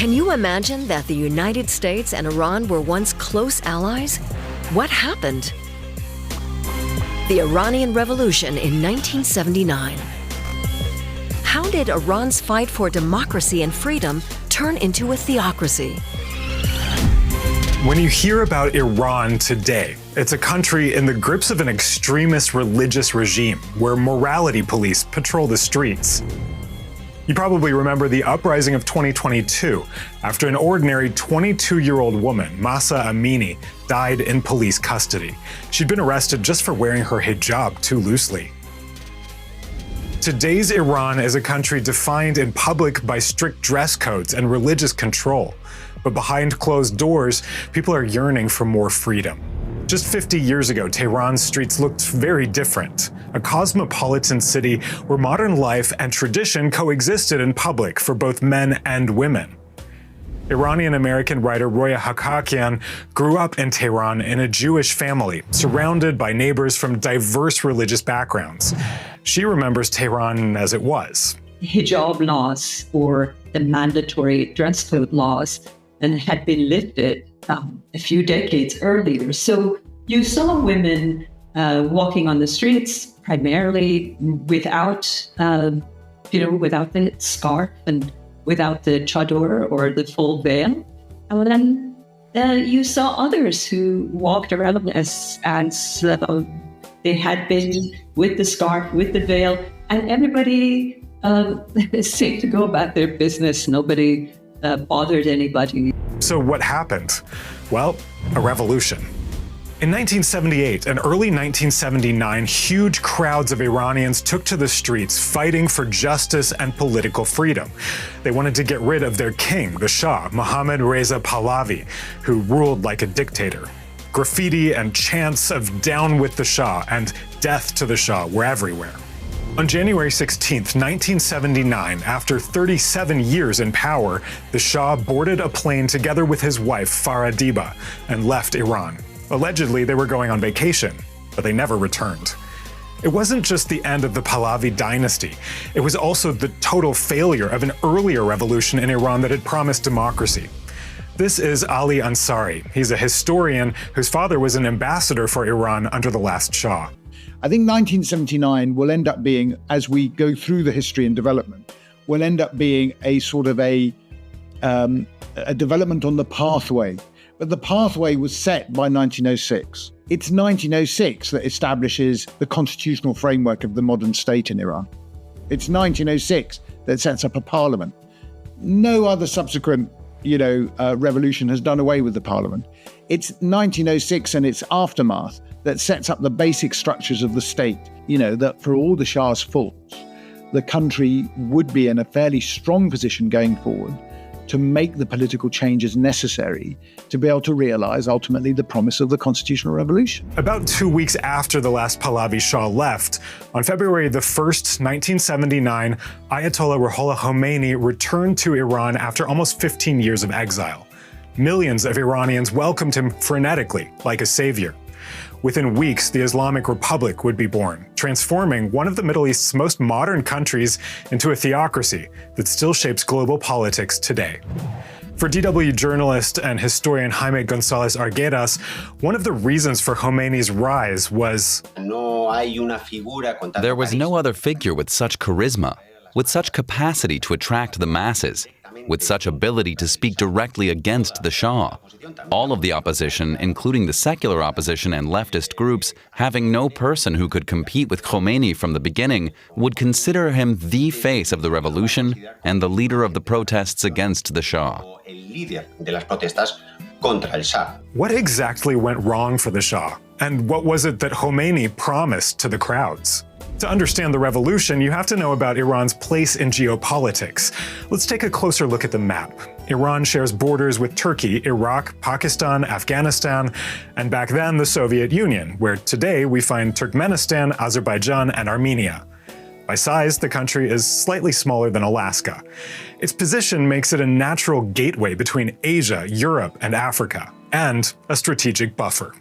Can you imagine that the United States and Iran were once close allies? What happened? The Iranian Revolution in 1979. How did Iran's fight for democracy and freedom turn into a theocracy? When you hear about Iran today, it's a country in the grips of an extremist religious regime where morality police patrol the streets. You probably remember the uprising of 2022 after an ordinary 22-year-old woman, Mahsa Amini, died in police custody. She'd been arrested just for wearing her hijab too loosely. Today's Iran is a country defined in public by strict dress codes and religious control. But behind closed doors, people are yearning for more freedom. Just 50 years ago, Tehran's streets looked very different. A cosmopolitan city where modern life and tradition coexisted in public for both men and women. Iranian-American writer Roya Hakakian grew up in Tehran in a Jewish family, surrounded by neighbors from diverse religious backgrounds. She remembers Tehran as it was. Hijab laws, or the mandatory dress code laws, and had been lifted a few decades earlier. So you saw women walking on the streets primarily without the scarf and without the chador or the full veil. And then you saw others who walked around as they had been with the scarf, with the veil, and everybody seemed to go about their business. Nobody bothered anybody. So what happened? Well, a revolution. In 1978 and early 1979, huge crowds of Iranians took to the streets fighting for justice and political freedom. They wanted to get rid of their king, the Shah Mohammad Reza Pahlavi, who ruled like a dictator. Graffiti and chants of "Down with the Shah" and "Death to the Shah" were everywhere. On January 16, 1979, after 37 years in power, the Shah boarded a plane together with his wife, Farah and left Iran. Allegedly, they were going on vacation, but they never returned. It wasn't just the end of the Pahlavi dynasty. It was also the total failure of an earlier revolution in Iran that had promised democracy. This is Ali Ansari. He's a historian whose father was an ambassador for Iran under the last Shah. I think 1979 will end up being, as we go through the history and development, will end up being a sort of a development on the pathway. But the pathway was set by 1906. It's 1906 that establishes the constitutional framework of the modern state in Iran. It's 1906 that sets up a parliament. No other subsequent, revolution has done away with the parliament. It's 1906 and its aftermath that sets up the basic structures of the state, that for all the Shah's faults, the country would be in a fairly strong position going forward to make the political changes necessary to be able to realize ultimately the promise of the constitutional revolution. About 2 weeks after the last Pahlavi Shah left, on February the 1st, 1979, Ayatollah Khomeini returned to Iran after almost 15 years of exile. Millions of Iranians welcomed him frenetically, like a savior. Within weeks, the Islamic Republic would be born, transforming one of the Middle East's most modern countries into a theocracy that still shapes global politics today. For DW journalist and historian Jaime González Arguedas, one of the reasons for Khomeini's rise was there was no other figure with such charisma, with such capacity to attract the masses, with such ability to speak directly against the Shah. All of the opposition, including the secular opposition and leftist groups, having no person who could compete with Khomeini from the beginning, would consider him the face of the revolution and the leader of the protests against the Shah. What exactly went wrong for the Shah? And what was it that Khomeini promised to the crowds? To understand the revolution, you have to know about Iran's place in geopolitics. Let's take a closer look at the map. Iran shares borders with Turkey, Iraq, Pakistan, Afghanistan, and back then the Soviet Union, where today we find Turkmenistan, Azerbaijan, and Armenia. By size, the country is slightly smaller than Alaska. Its position makes it a natural gateway between Asia, Europe, and Africa, and a strategic buffer.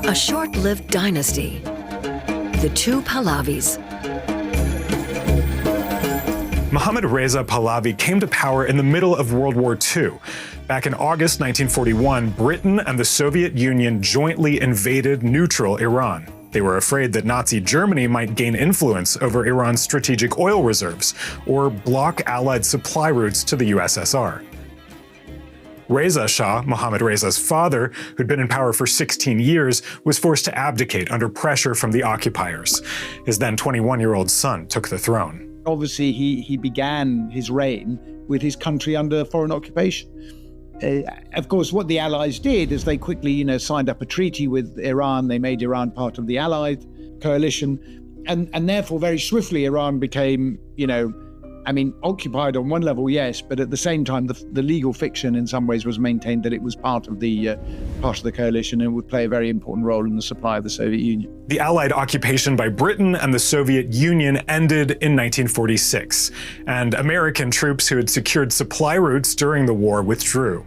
A short-lived dynasty, the two Pahlavis. Mohammad Reza Pahlavi came to power in the middle of World War II. Back in August 1941, Britain and the Soviet Union jointly invaded neutral Iran. They were afraid that Nazi Germany might gain influence over Iran's strategic oil reserves or block Allied supply routes to the USSR. Reza Shah, Mohammad Reza's father, who'd been in power for 16 years, was forced to abdicate under pressure from the occupiers. His then 21-year-old son took the throne. Obviously, he began his reign with his country under foreign occupation. Of course, what the Allies did is they quickly, signed up a treaty with Iran. They made Iran part of the Allied coalition. And therefore, very swiftly, Iran became, occupied on one level, yes, but at the same time, the legal fiction in some ways was maintained that it was part of the coalition and would play a very important role in the supply of the Soviet Union. The Allied occupation by Britain and the Soviet Union ended in 1946, and American troops who had secured supply routes during the war withdrew.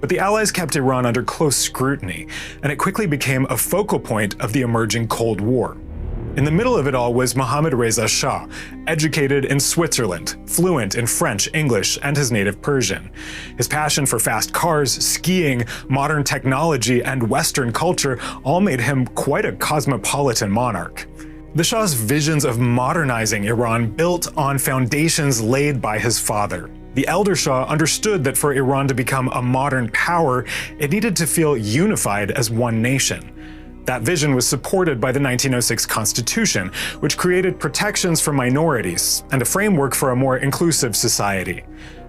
But the Allies kept Iran under close scrutiny, and it quickly became a focal point of the emerging Cold War. In the middle of it all was Mohammad Reza Shah, educated in Switzerland, fluent in French, English, and his native Persian. His passion for fast cars, skiing, modern technology, and Western culture all made him quite a cosmopolitan monarch. The Shah's visions of modernizing Iran built on foundations laid by his father. The elder Shah understood that for Iran to become a modern power, it needed to feel unified as one nation. That vision was supported by the 1906 Constitution, which created protections for minorities and a framework for a more inclusive society.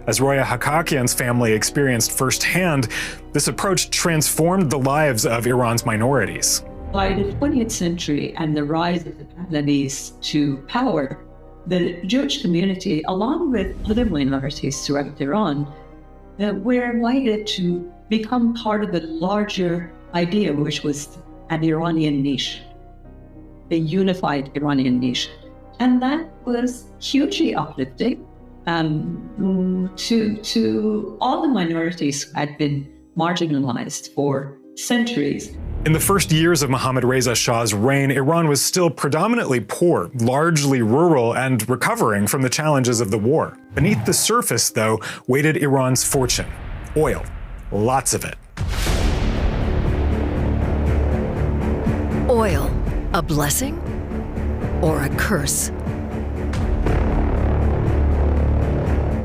As Roya Hakakian's family experienced firsthand, this approach transformed the lives of Iran's minorities. By the 20th century and the rise of the Pahlavis to power, the Jewish community, along with other minorities throughout Iran, were invited to become part of the larger idea, which was an Iranian nation, a unified Iranian nation. And that was hugely uplifting to all the minorities who had been marginalized for centuries. In the first years of Mohammad Reza Shah's reign, Iran was still predominantly poor, largely rural, and recovering from the challenges of the war. Beneath the surface, though, waited Iran's fortune: oil, lots of it. Oil, a blessing or a curse?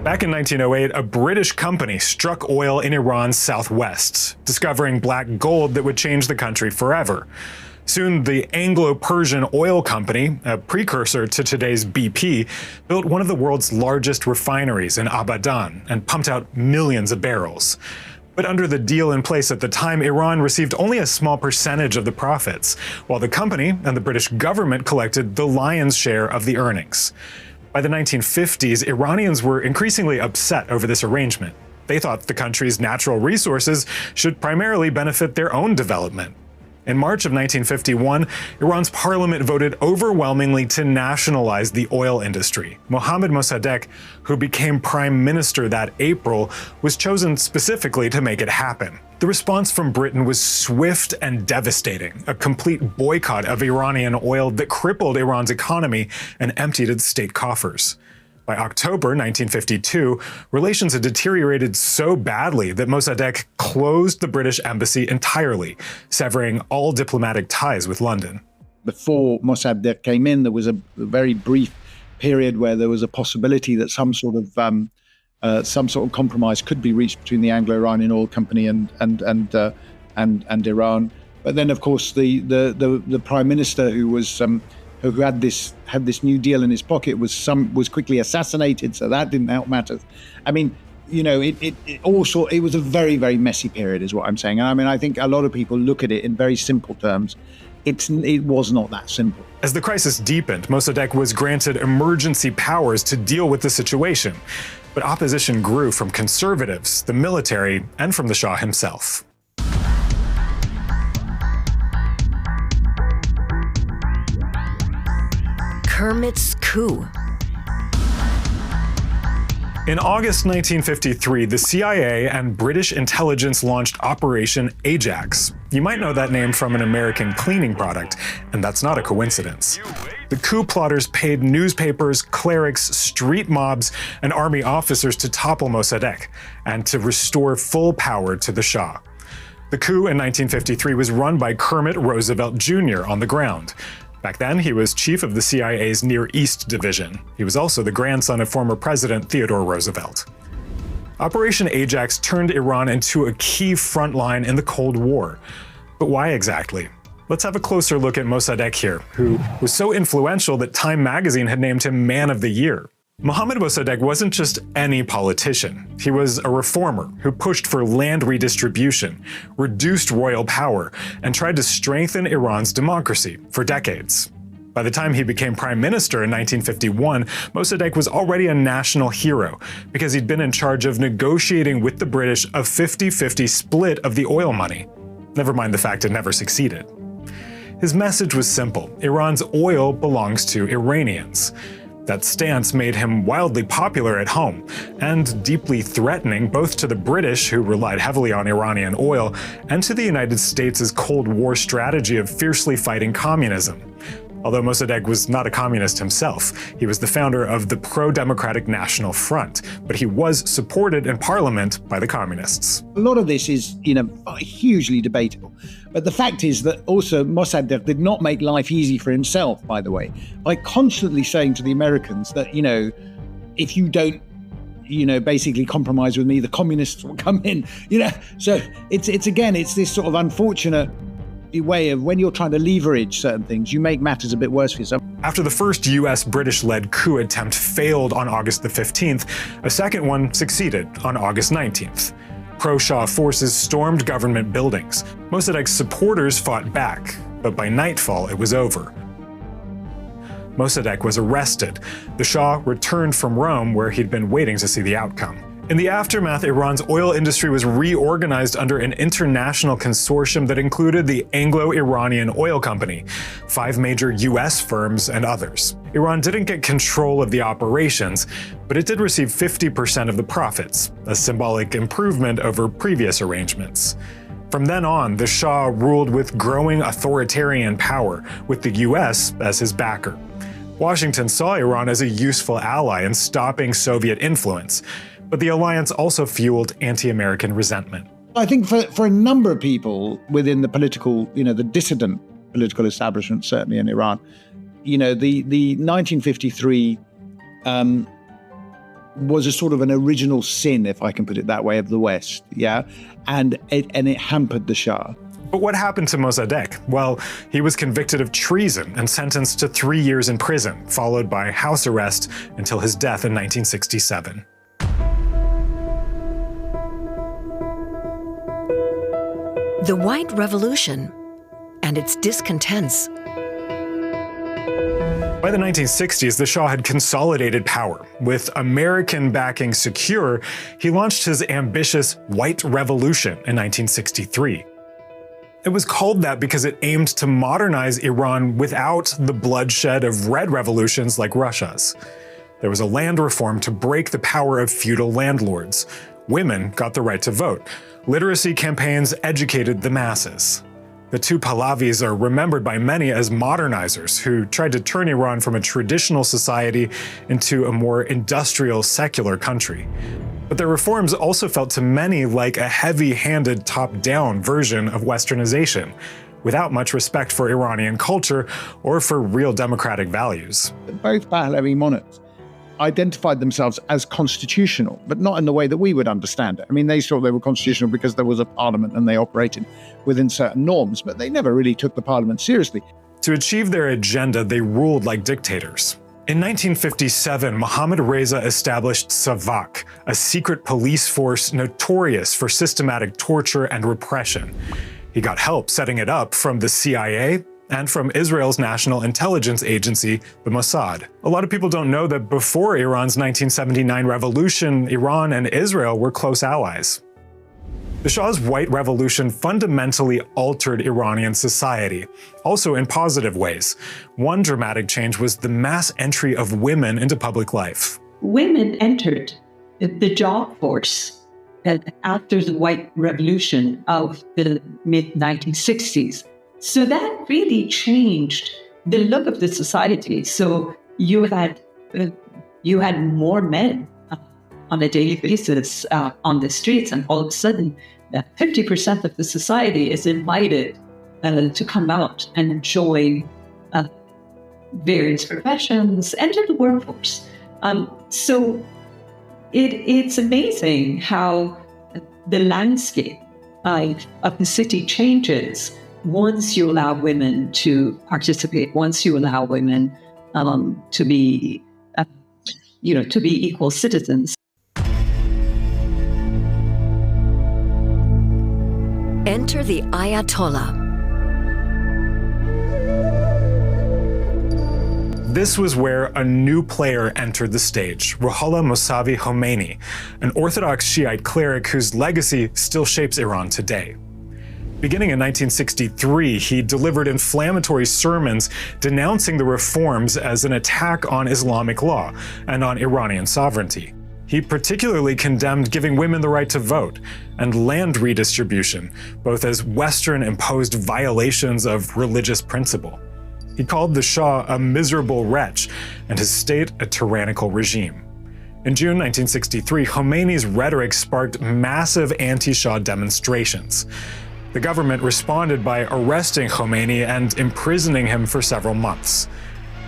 Back in 1908, a British company struck oil in Iran's southwest, discovering black gold that would change the country forever. Soon, the Anglo-Persian Oil Company, a precursor to today's BP, built one of the world's largest refineries in Abadan and pumped out millions of barrels. But under the deal in place at the time, Iran received only a small percentage of the profits, while the company and the British government collected the lion's share of the earnings. By the 1950s, Iranians were increasingly upset over this arrangement. They thought the country's natural resources should primarily benefit their own development. In March of 1951, Iran's parliament voted overwhelmingly to nationalize the oil industry. Mohammad Mossadegh, who became prime minister that April, was chosen specifically to make it happen. The response from Britain was swift and devastating, a complete boycott of Iranian oil that crippled Iran's economy and emptied its state coffers. By October 1952, relations had deteriorated so badly that Mossadegh closed the British embassy entirely, severing all diplomatic ties with London. Before Mossadegh came in, there was a very brief period where there was a possibility that some sort of compromise could be reached between the Anglo-Iranian Oil Company and Iran. But then, of course, the prime minister who had this new deal in his pocket was quickly assassinated, so that didn't help matters. I mean, it was a very, very messy period, is what I'm saying. And I mean, I think a lot of people look at it in very simple terms. It was not that simple. As the crisis deepened, Mossadegh was granted emergency powers to deal with the situation. But opposition grew from conservatives, the military, and from the Shah himself. Kermit's coup. In August 1953, the CIA and British intelligence launched Operation Ajax. You might know that name from an American cleaning product, and that's not a coincidence. The coup plotters paid newspapers, clerics, street mobs, and army officers to topple Mossadegh and to restore full power to the Shah. The coup in 1953 was run by Kermit Roosevelt Jr. on the ground. Back then, he was chief of the CIA's Near East Division. He was also the grandson of former President Theodore Roosevelt. Operation Ajax turned Iran into a key front line in the Cold War. But why exactly? Let's have a closer look at Mossadegh here, who was so influential that Time magazine had named him Man of the Year. Mohammad Mossadegh wasn't just any politician. He was a reformer who pushed for land redistribution, reduced royal power, and tried to strengthen Iran's democracy for decades. By the time he became prime minister in 1951, Mossadegh was already a national hero because he'd been in charge of negotiating with the British a 50-50 split of the oil money. Never mind the fact it never succeeded. His message was simple: Iran's oil belongs to Iranians. That stance made him wildly popular at home, and deeply threatening both to the British, who relied heavily on Iranian oil, and to the United States' Cold War strategy of fiercely fighting communism. Although Mossadegh was not a communist himself, he was the founder of the pro-democratic National Front, but he was supported in parliament by the communists. A lot of this is, hugely debatable. But the fact is that also Mossadegh did not make life easy for himself, by the way, by constantly saying to the Americans that, if you don't, basically compromise with me, the communists will come in, So it's this sort of unfortunate way of when you're trying to leverage certain things, you make matters a bit worse for yourself. After the first US-British-led coup attempt failed on August the 15th, a second one succeeded on August 19th. Pro-Shah forces stormed government buildings. Mossadegh's supporters fought back, but by nightfall it was over. Mossadegh was arrested. The Shah returned from Rome, where he'd been waiting to see the outcome. In the aftermath, Iran's oil industry was reorganized under an international consortium that included the Anglo-Iranian Oil Company, 5 major US firms, and others. Iran didn't get control of the operations, but it did receive 50% of the profits, a symbolic improvement over previous arrangements. From then on, the Shah ruled with growing authoritarian power, with the US as his backer. Washington saw Iran as a useful ally in stopping Soviet influence, but the alliance also fueled anti-American resentment. I think for a number of people within the political, the dissident political establishment, certainly in Iran, the 1953 was a sort of an original sin, if I can put it that way, of the West, and it hampered the Shah. But what happened to Mossadegh? Well, he was convicted of treason and sentenced to 3 years in prison, followed by house arrest until his death in 1967. The White Revolution and its discontents. By the 1960s, the Shah had consolidated power. With American backing secure, he launched his ambitious White Revolution in 1963. It was called that because it aimed to modernize Iran without the bloodshed of red revolutions like Russia's. There was a land reform to break the power of feudal landlords. Women got the right to vote. Literacy campaigns educated the masses. The two Pahlavis are remembered by many as modernizers who tried to turn Iran from a traditional society into a more industrial, secular country. But their reforms also felt to many like a heavy-handed top-down version of westernization, without much respect for Iranian culture or for real democratic values. Both Pahlavi monarchs identified themselves as constitutional, but not in the way that we would understand it. I mean, they thought they were constitutional because there was a parliament and they operated within certain norms, but they never really took the parliament seriously. To achieve their agenda, they ruled like dictators. In 1957, Mohammad Reza established Savak, a secret police force notorious for systematic torture and repression. He got help setting it up from the CIA and from Israel's national intelligence agency, the Mossad. A lot of people don't know that before Iran's 1979 revolution, Iran and Israel were close allies. The Shah's White Revolution fundamentally altered Iranian society, also in positive ways. One dramatic change was the mass entry of women into public life. Women entered the job force after the White Revolution of the mid-1960s. So that really changed the look of the society. So you had more men on a daily basis on the streets, and all of a sudden, 50% of the society is invited to come out and join various professions, enter the workforce. So it's amazing how the landscape of the city changes once you allow women to participate, once you allow women to be equal citizens. Enter the Ayatollah. This was where a new player entered the stage, Ruhollah Mossavi Khomeini, an Orthodox Shiite cleric whose legacy still shapes Iran today. Beginning in 1963, he delivered inflammatory sermons denouncing the reforms as an attack on Islamic law and on Iranian sovereignty. He particularly condemned giving women the right to vote and land redistribution, both as Western-imposed violations of religious principle. He called the Shah a miserable wretch and his state a tyrannical regime. In June 1963, Khomeini's rhetoric sparked massive anti-Shah demonstrations. The government responded by arresting Khomeini and imprisoning him for several months.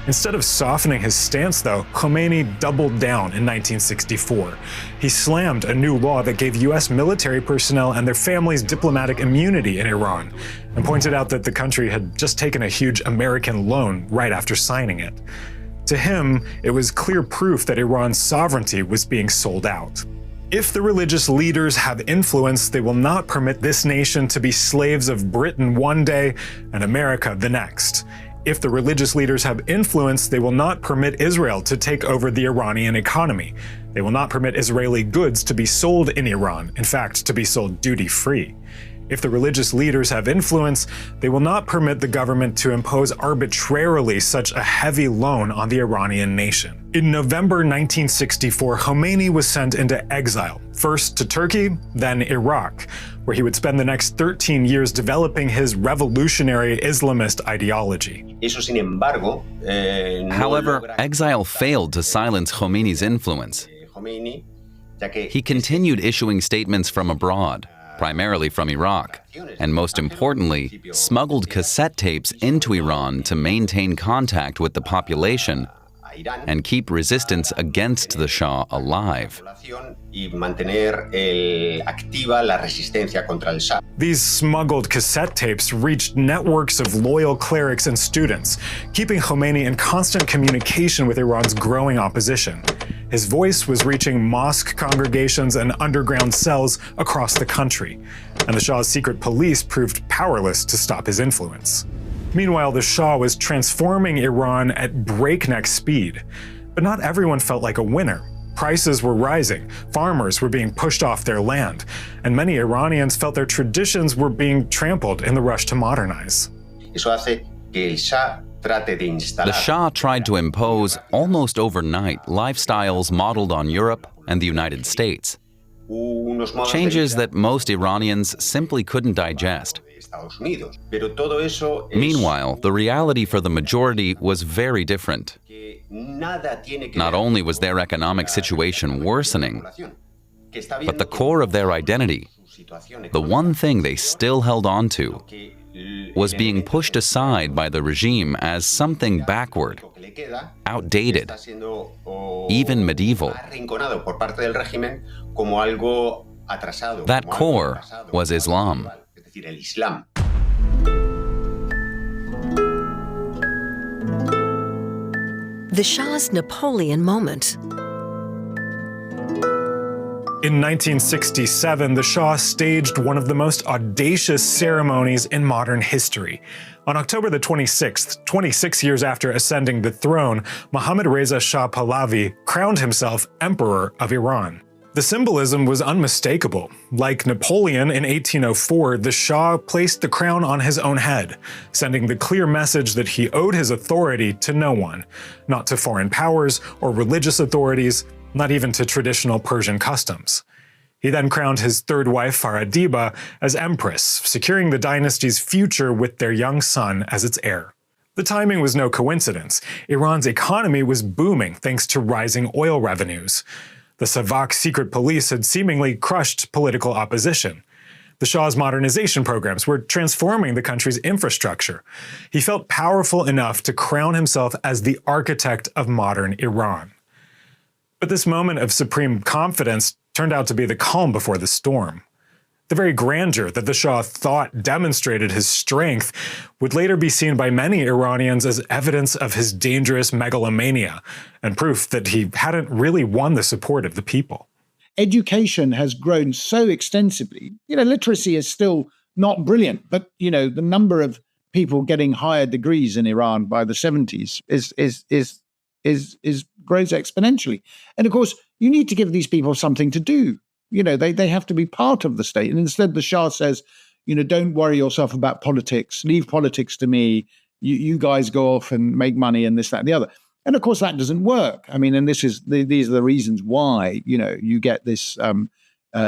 Instead of softening his stance, though, Khomeini doubled down in 1964. He slammed a new law that gave U.S. military personnel and their families diplomatic immunity in Iran, and pointed out that the country had just taken a huge American loan right after signing it. To him, it was clear proof that Iran's sovereignty was being sold out. If the religious leaders have influence, they will not permit this nation to be slaves of Britain one day and America the next. If the religious leaders have influence, they will not permit Israel to take over the Iranian economy. They will not permit Israeli goods to be sold in Iran, in fact, to be sold duty-free. If the religious leaders have influence, they will not permit the government to impose arbitrarily such a heavy loan on the Iranian nation. In November 1964, Khomeini was sent into exile, first to Turkey, then Iraq, where he would spend the next 13 years developing his revolutionary Islamist ideology. However, exile failed to silence Khomeini's influence. He continued issuing statements from abroad, primarily from Iraq, and most importantly, smuggled cassette tapes into Iran to maintain contact with the population and keep resistance against the Shah alive. These smuggled cassette tapes reached networks of loyal clerics and students, keeping Khomeini in constant communication with Iran's growing opposition. His voice was reaching mosque congregations and underground cells across the country, and the Shah's secret police proved powerless to stop his influence. Meanwhile, the Shah was transforming Iran at breakneck speed. But not everyone felt like a winner. Prices were rising, farmers were being pushed off their land, and many Iranians felt their traditions were being trampled in the rush to modernize. The Shah tried to impose, almost overnight, lifestyles modeled on Europe and the United States. Changes that most Iranians simply couldn't digest. Meanwhile, the reality for the majority was very different. Not only was their economic situation worsening, but the core of their identity, the one thing they still held on to, was being pushed aside by the regime as something backward, outdated, even medieval. That core was Islam. The Shah's Napoleon moment. In 1967, the Shah staged one of the most audacious ceremonies in modern history. On October the 26th, 26 years after ascending the throne, Mohammad Reza Shah Pahlavi crowned himself Emperor of Iran. The symbolism was unmistakable. Like Napoleon in 1804, the Shah placed the crown on his own head, sending the clear message that he owed his authority to no one, not to foreign powers or religious authorities, not even to traditional Persian customs. He then crowned his third wife, Faradiba, as empress, securing the dynasty's future with their young son as its heir. The timing was no coincidence. Iran's economy was booming thanks to rising oil revenues. The Savak secret police had seemingly crushed political opposition. The Shah's modernization programs were transforming the country's infrastructure. He felt powerful enough to crown himself as the architect of modern Iran. But this moment of supreme confidence turned out to be the calm before the storm. The very grandeur that the Shah thought demonstrated his strength would later be seen by many Iranians as evidence of his dangerous megalomania and proof that he hadn't really won the support of the people. Education has grown so extensively. Literacy is still not brilliant, but, the number of people getting higher degrees in Iran by the 70s grows exponentially. And of course, you need to give these people something to do. They have to be part of the state. And instead, the Shah says, don't worry yourself about politics. Leave politics to me. You guys go off and make money and this, that, and the other. And of course, that doesn't work. I mean, and these are the reasons why, you get this,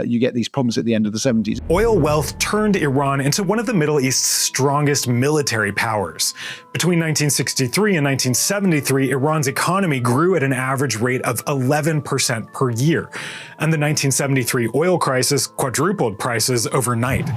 you get these problems at the end of the 70s. Oil wealth turned Iran into one of the Middle East's strongest military powers. Between 1963 and 1973, Iran's economy grew at an average rate of 11% per year. And the 1973 oil crisis quadrupled prices overnight.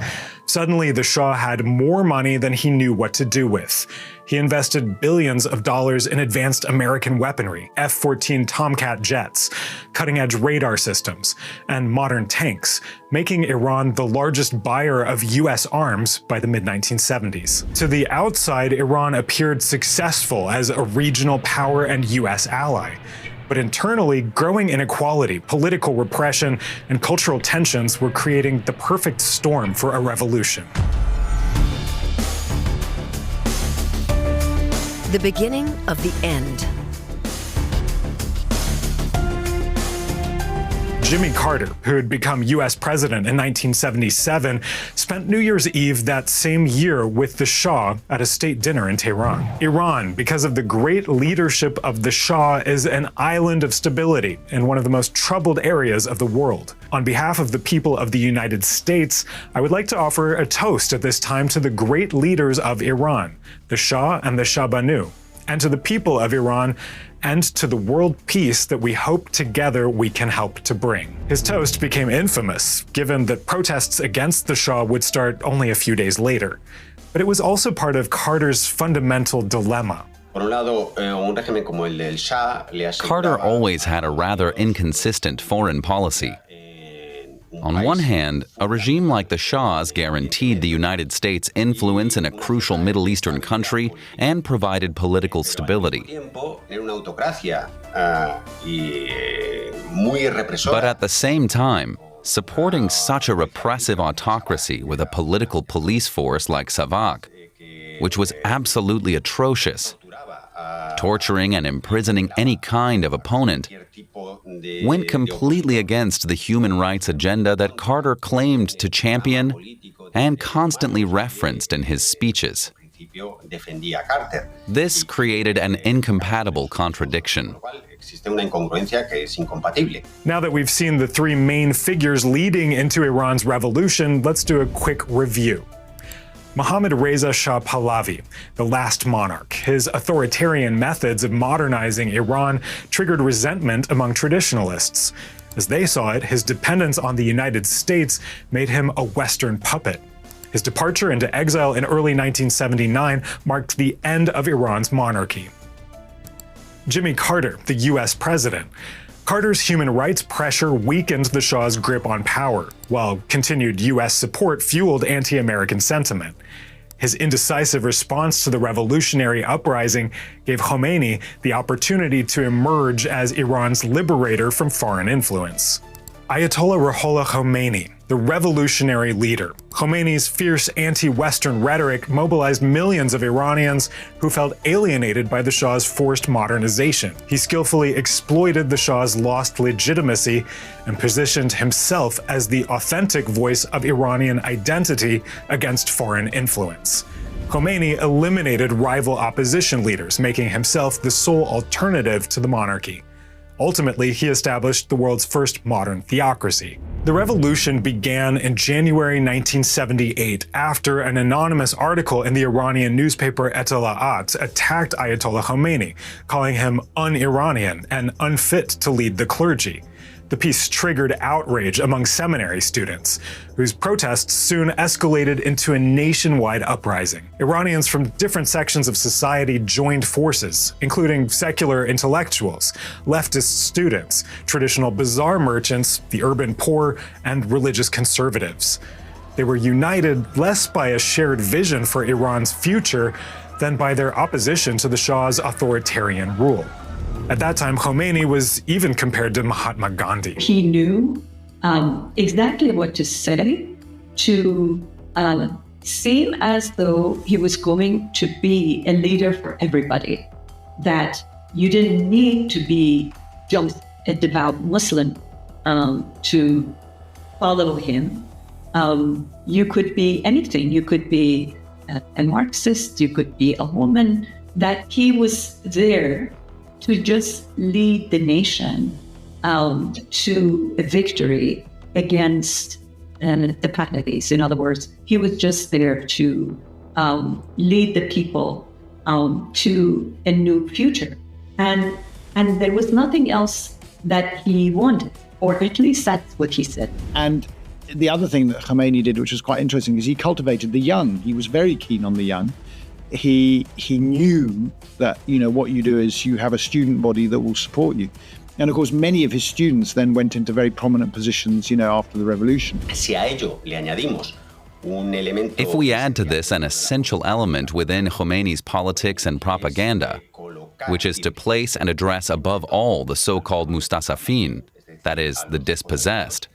Suddenly, the Shah had more money than he knew what to do with. He invested billions of dollars in advanced American weaponry, F-14 Tomcat jets, cutting-edge radar systems, and modern tanks, making Iran the largest buyer of US arms by the mid-1970s. To the outside, Iran appeared successful as a regional power and US ally. But internally, growing inequality, political repression, and cultural tensions were creating the perfect storm for a revolution. The beginning of the end. Jimmy Carter, who had become US president in 1977, spent New Year's Eve that same year with the Shah at a state dinner in Tehran. Iran, because of the great leadership of the Shah, is an island of stability in one of the most troubled areas of the world. On behalf of the people of the United States, I would like to offer a toast at this time to the great leaders of Iran, the Shah and the Shahbanu, and to the people of Iran, and to the world peace that we hope together we can help to bring. His toast became infamous, given that protests against the Shah would start only a few days later. But it was also part of Carter's fundamental dilemma. Carter always had a rather inconsistent foreign policy. On one hand, a regime like the Shah's guaranteed the United States influence in a crucial Middle Eastern country and provided political stability. But at the same time, supporting such a repressive autocracy with a political police force like Savak, which was absolutely atrocious, torturing and imprisoning any kind of opponent, went completely against the human rights agenda that Carter claimed to champion and constantly referenced in his speeches. This created an incompatible contradiction. Now that we've seen the three main figures leading into Iran's revolution, let's do a quick review. Mohammad Reza Shah Pahlavi, the last monarch. His authoritarian methods of modernizing Iran triggered resentment among traditionalists. As they saw it, his dependence on the United States made him a Western puppet. His departure into exile in early 1979 marked the end of Iran's monarchy. Jimmy Carter, the US president. Carter's human rights pressure weakened the Shah's grip on power, while continued US support fueled anti-American sentiment. His indecisive response to the revolutionary uprising gave Khomeini the opportunity to emerge as Iran's liberator from foreign influence. Ayatollah Khomeini, the revolutionary leader. Khomeini's fierce anti-Western rhetoric mobilized millions of Iranians who felt alienated by the Shah's forced modernization. He skillfully exploited the Shah's lost legitimacy and positioned himself as the authentic voice of Iranian identity against foreign influence. Khomeini eliminated rival opposition leaders, making himself the sole alternative to the monarchy. Ultimately, he established the world's first modern theocracy. The revolution began in January 1978 after an anonymous article in the Iranian newspaper Etela'at attacked Ayatollah Khomeini, calling him un-Iranian and unfit to lead the clergy. The piece triggered outrage among seminary students, whose protests soon escalated into a nationwide uprising. Iranians from different sections of society joined forces, including secular intellectuals, leftist students, traditional bazaar merchants, the urban poor, and religious conservatives. They were united less by a shared vision for Iran's future than by their opposition to the Shah's authoritarian rule. At that time, Khomeini was even compared to Mahatma Gandhi. He knew exactly what to say to seem as though he was going to be a leader for everybody, that you didn't need to be just a devout Muslim to follow him. You could be anything. You could be a Marxist, you could be a woman, that he was there to just lead the nation to a victory against the Pahlavis. In other words, he was just there to lead the people to a new future. And there was nothing else that he wanted, or at least that's what he said. And the other thing that Khomeini did, which was quite interesting, is he cultivated the young. He was very keen on the young. He knew that, what you do is you have a student body that will support you. And of course, many of his students then went into very prominent positions, after the revolution. If we add to this an essential element within Khomeini's politics and propaganda, which is to place and address above all the so-called mustasafin, that is, the dispossessed,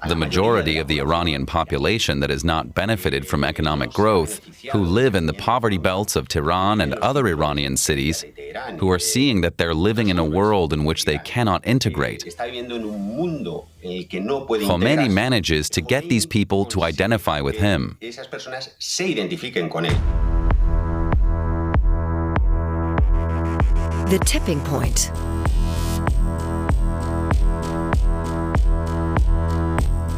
the majority of the Iranian population that has not benefited from economic growth, who live in the poverty belts of Tehran and other Iranian cities, who are seeing that they're living in a world in which they cannot integrate. Khomeini manages to get these people to identify with him. The tipping point.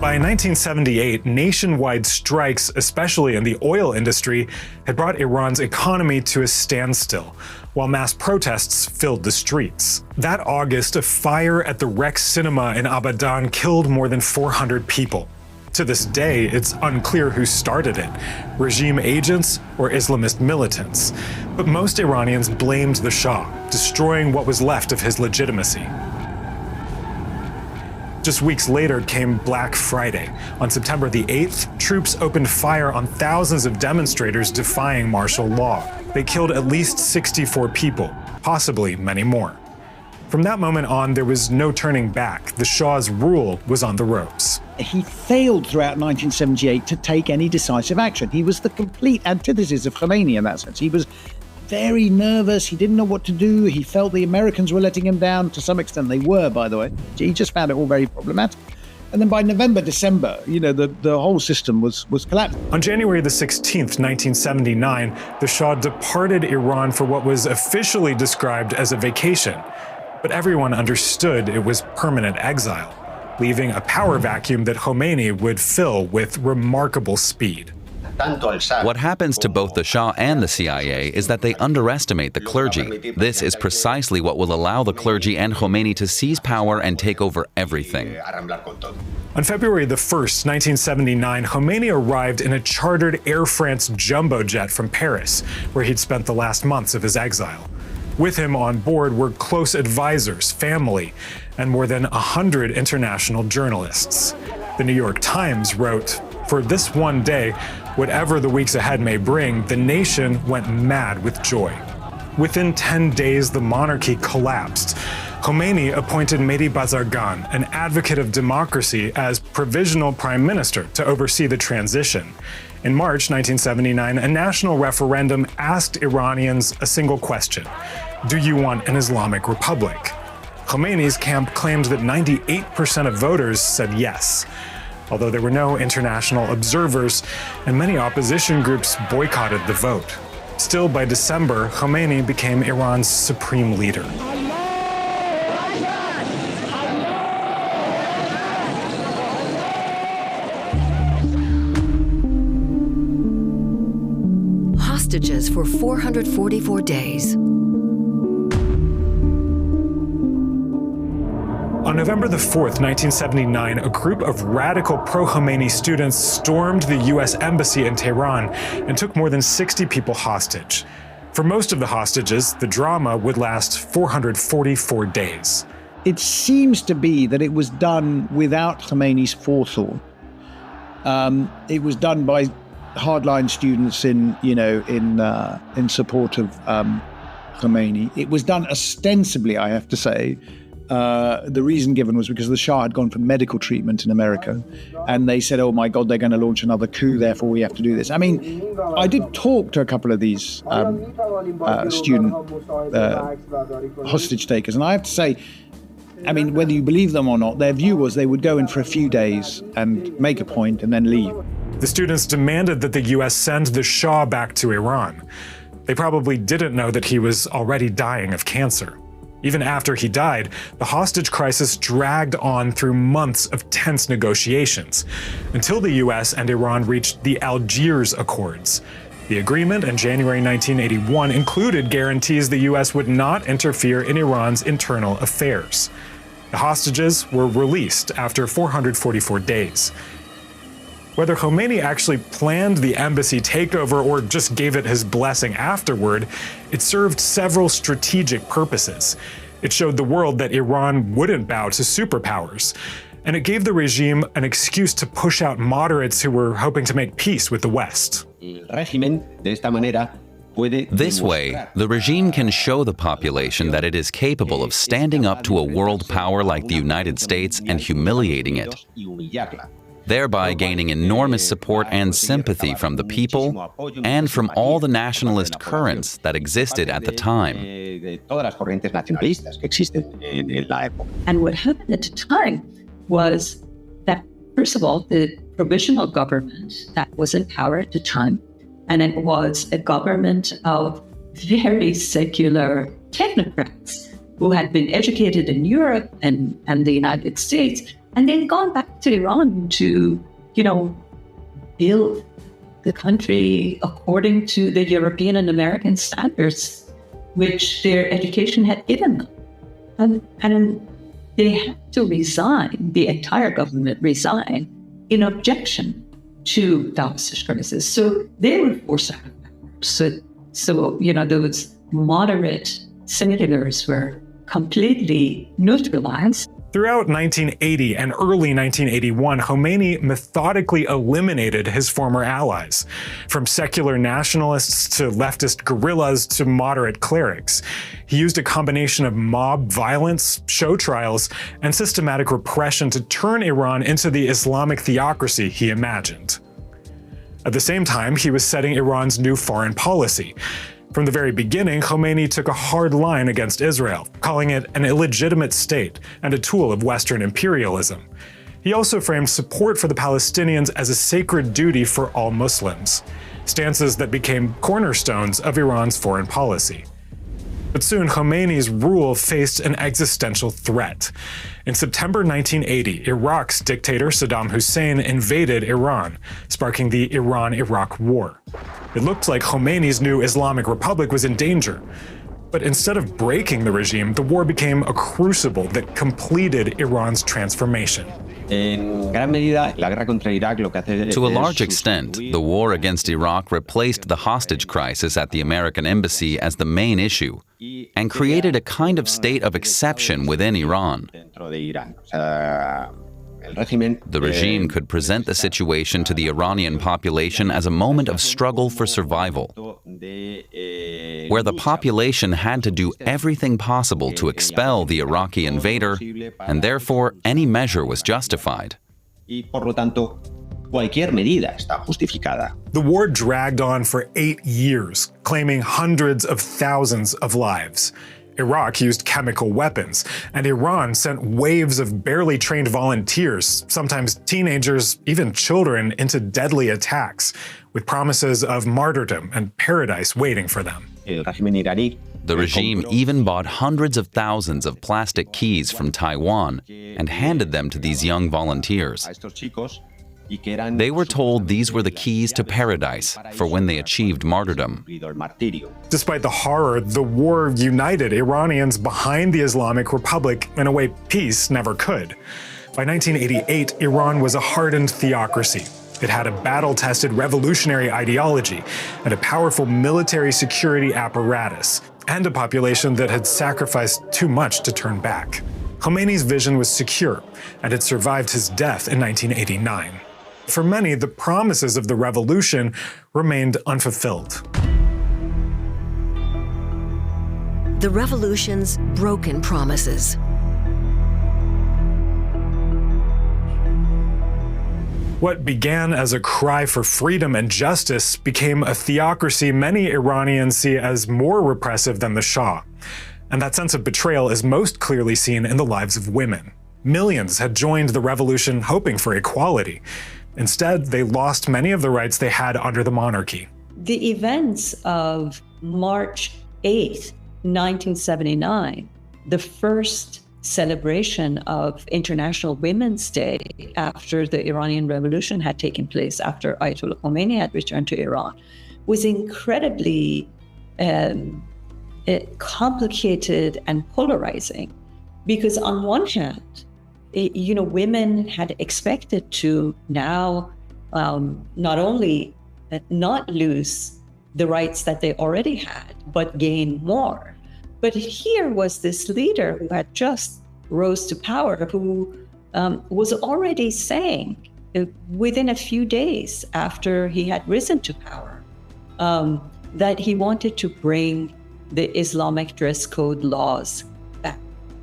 By 1978, nationwide strikes, especially in the oil industry, had brought Iran's economy to a standstill, while mass protests filled the streets. That August, a fire at the Rex Cinema in Abadan killed more than 400 people. To this day, it's unclear who started it, regime agents or Islamist militants. But most Iranians blamed the Shah, destroying what was left of his legitimacy. Just weeks later came Black Friday. On September the 8th, troops opened fire on thousands of demonstrators defying martial law. They killed at least 64 people, possibly many more. From that moment on, there was no turning back. The Shah's rule was on the ropes. He failed throughout 1978 to take any decisive action. He was the complete antithesis of Khomeini in that sense. He was very nervous. He didn't know what to do. He felt the Americans were letting him down. To some extent, they were, by the way. He just found it all very problematic. And then by November, December, the whole system was collapsed. On January the 16th, 1979, the Shah departed Iran for what was officially described as a vacation. But everyone understood it was permanent exile, leaving a power vacuum that Khomeini would fill with remarkable speed. What happens to both the Shah and the CIA is that they underestimate the clergy. This is precisely what will allow the clergy and Khomeini to seize power and take over everything. On February the 1st, 1979, Khomeini arrived in a chartered Air France jumbo jet from Paris, where he'd spent the last months of his exile. With him on board were close advisors, family, and more than 100 international journalists. The New York Times wrote, "For this one day, whatever the weeks ahead may bring, the nation went mad with joy." Within 10 days, the monarchy collapsed. Khomeini appointed Mehdi Bazargan, an advocate of democracy, as provisional prime minister to oversee the transition. In March 1979, a national referendum asked Iranians a single question: do you want an Islamic Republic? Khomeini's camp claimed that 98% of voters said yes, although there were no international observers, and many opposition groups boycotted the vote. Still, by December, Khomeini became Iran's supreme leader. hostages for 444 days. On November the 4th, 1979, a group of radical pro-Khomeini students stormed the U.S. Embassy in Tehran and took more than 60 people hostage. For most of the hostages, the drama would last 444 days. It seems to be that it was done without Khomeini's forethought. It was done by hardline students in support of Khomeini. It was done ostensibly, I have to say. The reason given was because the Shah had gone for medical treatment in America, and they said, oh my God, they're going to launch another coup, therefore we have to do this. I mean, I did talk to a couple of these student hostage takers, and I have to say, I mean, whether you believe them or not, their view was they would go in for a few days and make a point and then leave. The students demanded that the U.S. send the Shah back to Iran. They probably didn't know that he was already dying of cancer. Even after he died, the hostage crisis dragged on through months of tense negotiations, until the US and Iran reached the Algiers Accords. The agreement in January 1981 included guarantees the US would not interfere in Iran's internal affairs. The hostages were released after 444 days. Whether Khomeini actually planned the embassy takeover or just gave it his blessing afterward, it served several strategic purposes. It showed the world that Iran wouldn't bow to superpowers, and it gave the regime an excuse to push out moderates who were hoping to make peace with the West. This way, the regime can show the population that it is capable of standing up to a world power like the United States and humiliating it, thereby gaining enormous support and sympathy from the people and from all the nationalist currents that existed at the time. And what happened at the time was that, first of all, the provisional government that was in power at the time, and it was a government of very secular technocrats who had been educated in Europe and the United States, and they'd gone back to Iran to, build the country according to the European and American standards, which their education had given them. And they had to resign, the entire government resigned, in objection to the hostage crisis. So they were forced out of power. So those moderate senators were completely neutralized. Throughout 1980 and early 1981, Khomeini methodically eliminated his former allies, from secular nationalists to leftist guerrillas to moderate clerics. He used a combination of mob violence, show trials, and systematic repression to turn Iran into the Islamic theocracy he imagined. At the same time, he was setting Iran's new foreign policy. From the very beginning, Khomeini took a hard line against Israel, calling it an illegitimate state and a tool of Western imperialism. He also framed support for the Palestinians as a sacred duty for all Muslims, stances that became cornerstones of Iran's foreign policy. But soon, Khomeini's rule faced an existential threat. In September 1980, Iraq's dictator Saddam Hussein invaded Iran, sparking the Iran-Iraq War. It looked like Khomeini's new Islamic Republic was in danger. But instead of breaking the regime, the war became a crucible that completed Iran's transformation. To a large extent, the war against Iraq replaced the hostage crisis at the American embassy as the main issue and created a kind of state of exception within Iran. The regime could present the situation to the Iranian population as a moment of struggle for survival, where the population had to do everything possible to expel the Iraqi invader, and therefore any measure was justified. The war dragged on for 8 years, claiming hundreds of thousands of lives. Iraq used chemical weapons, and Iran sent waves of barely trained volunteers, sometimes teenagers, even children, into deadly attacks, with promises of martyrdom and paradise waiting for them. The regime even bought hundreds of thousands of plastic keys from Taiwan and handed them to these young volunteers. They were told these were the keys to paradise for when they achieved martyrdom. Despite the horror, the war united Iranians behind the Islamic Republic in a way peace never could. By 1988, Iran was a hardened theocracy. It had a battle-tested revolutionary ideology and a powerful military security apparatus, and a population that had sacrificed too much to turn back. Khomeini's vision was secure, and it survived his death in 1989. For many, the promises of the revolution remained unfulfilled. The revolution's broken promises. What began as a cry for freedom and justice became a theocracy many Iranians see as more repressive than the Shah. And that sense of betrayal is most clearly seen in the lives of women. Millions had joined the revolution hoping for equality. Instead, they lost many of the rights they had under the monarchy. The events of March 8th, 1979, the first celebration of International Women's Day after the Iranian Revolution had taken place, after Ayatollah Khomeini had returned to Iran, was incredibly complicated and polarizing. Because on one hand, women had expected to now not only not lose the rights that they already had, but gain more. But here was this leader who had just rose to power, who was already saying within a few days after he had risen to power that he wanted to bring the Islamic dress code laws back.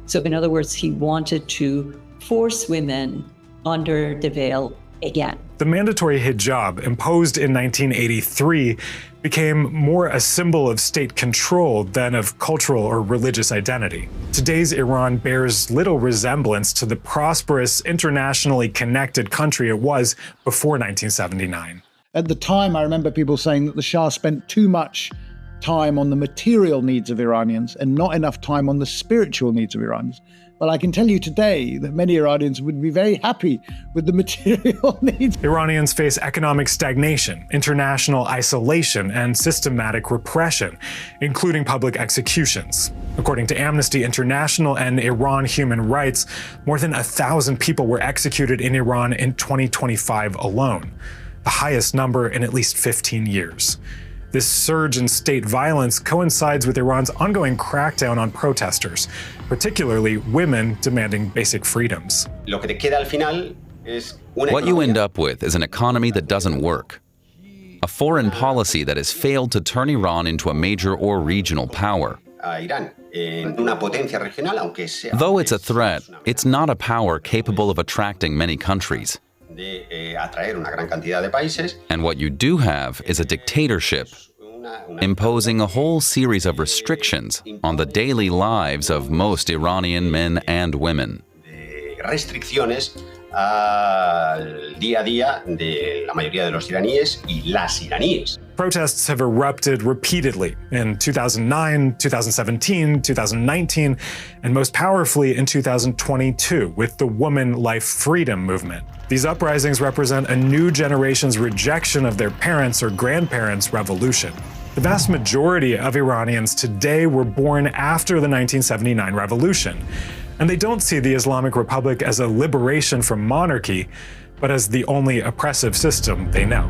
So in other words, he wanted to force women under the veil again. The mandatory hijab, imposed in 1983, became more a symbol of state control than of cultural or religious identity. Today's Iran bears little resemblance to the prosperous, internationally connected country it was before 1979. At the time, I remember people saying that the Shah spent too much time on the material needs of Iranians and not enough time on the spiritual needs of Iranians. Well, I can tell you today that many Iranians would be very happy with the material needs. Iranians face economic stagnation, international isolation, and systematic repression, including public executions. According to Amnesty International and Iran Human Rights, more than 1,000 people were executed in Iran in 2025 alone, the highest number in at least 15 years. This surge in state violence coincides with Iran's ongoing crackdown on protesters, particularly women demanding basic freedoms. What you end up with is an economy that doesn't work, a foreign policy that has failed to turn Iran into a major or regional power. Though it's a threat, it's not a power capable of attracting many countries. And what you do have is a dictatorship imposing a whole series of restrictions on the daily lives of most Iranian men and women. Protests have erupted repeatedly in 2009, 2017, 2019, and most powerfully in 2022 with the Woman Life Freedom movement. These uprisings represent a new generation's rejection of their parents' or grandparents' revolution. The vast majority of Iranians today were born after the 1979 revolution, and they don't see the Islamic Republic as a liberation from monarchy, but as the only oppressive system they know.